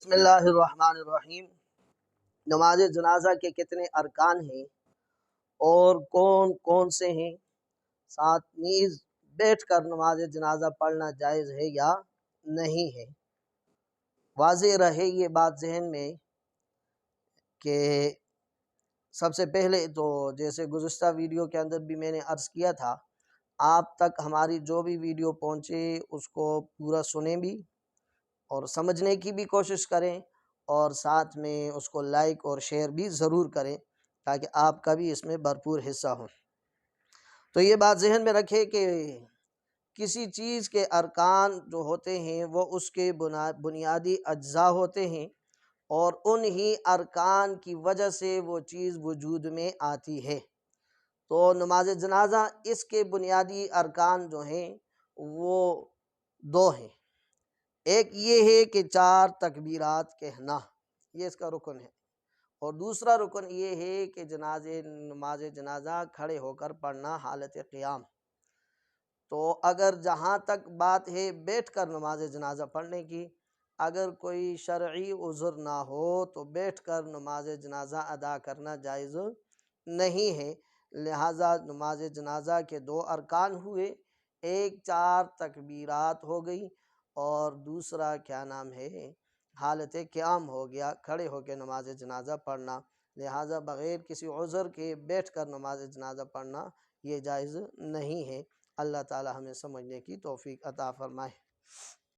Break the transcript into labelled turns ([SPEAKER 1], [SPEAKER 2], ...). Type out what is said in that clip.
[SPEAKER 1] بسم اللہ الرحمن الرحیم۔ نماز جنازہ کے کتنے ارکان ہیں اور کون کون سے ہیں؟ ساتھ نیز بیٹھ کر نماز جنازہ پڑھنا جائز ہے یا نہیں ہے؟ واضح رہے یہ بات ذہن میں کہ سب سے پہلے تو جیسے گزشتہ ویڈیو کے اندر بھی میں نے عرض کیا تھا، آپ تک ہماری جو بھی ویڈیو پہنچے اس کو پورا سنیں بھی اور سمجھنے کی بھی کوشش کریں، اور ساتھ میں اس کو لائک اور شیئر بھی ضرور کریں تاکہ آپ کا بھی اس میں بھرپور حصہ ہو۔ تو یہ بات ذہن میں رکھے کہ کسی چیز کے ارکان جو ہوتے ہیں وہ اس کے بنیادی اجزاء ہوتے ہیں، اور انہی ارکان کی وجہ سے وہ چیز وجود میں آتی ہے۔ تو نماز جنازہ اس کے بنیادی ارکان جو ہیں وہ دو ہیں۔ ایک یہ ہے کہ 4 تکبیرات کہنا، یہ اس کا رکن ہے، اور دوسرا رکن یہ ہے کہ نماز جنازہ کھڑے ہو کر پڑھنا حالت قیام۔ تو اگر جہاں تک بات ہے بیٹھ کر نماز جنازہ پڑھنے کی، اگر کوئی شرعی عذر نہ ہو تو بیٹھ کر نماز جنازہ ادا کرنا جائز نہیں ہے۔ لہٰذا نماز جنازہ کے 2 ارکان ہوئے، ایک 4 تکبیرات ہو گئی اور دوسرا حالت قیام ہو گیا، کھڑے ہو کے نماز جنازہ پڑھنا۔ لہٰذا بغیر کسی عذر کے بیٹھ کر نماز جنازہ پڑھنا یہ جائز نہیں ہے۔ اللہ تعالی ہمیں سمجھنے کی توفیق عطا فرمائے۔